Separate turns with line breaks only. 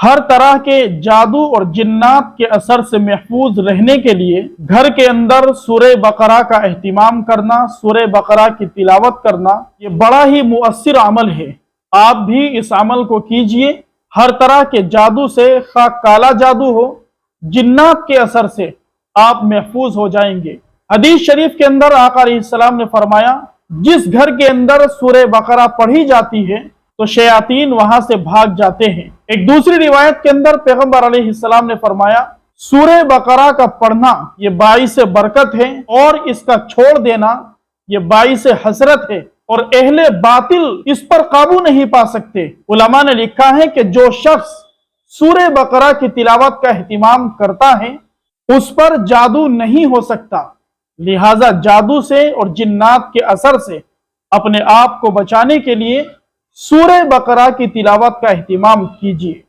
हर तरह के जादू और जिन्नात के असर से महफूज रहने के लिए घर के अंदर सूरह बकरा का एहतिमाम करना, सूरह बकरा की तिलावत करना, ये बड़ा ही मुअस्सिर अमल है। आप भी इस अमल को कीजिए। हर तरह के जादू से, खा काला जादू हो, जिन्नात के असर से आप महफूज हो जाएंगे। हदीस शरीफ के अंदर आका अलैहिस्सलाम ने फरमाया, जिस घर के अंदर सूरह बकरा पढ़ी जाती है तो शयातीन वहां से भाग जाते हैं। एक दूसरी रिवायत के अंदर पैगंबर अलैहिस्सलाम ने फरमाया, सूरह बकरा का पढ़ना ये बाइस बरकत है और इसका छोड़ देना ये बाइस हसरत है और अहले बातिल इस पर काबू नहीं पा सकते। उलमा ने लिखा है कि जो शख्स सूरह बकरा की तिलावत का एहतिमाम करता है उस पर जादू नहीं हो सकता। लिहाजा जादू से और जिन्नात के असर से अपने आप को बचाने के लिए सूरह बकरा की तिलावत का एहतिमाम कीजिए।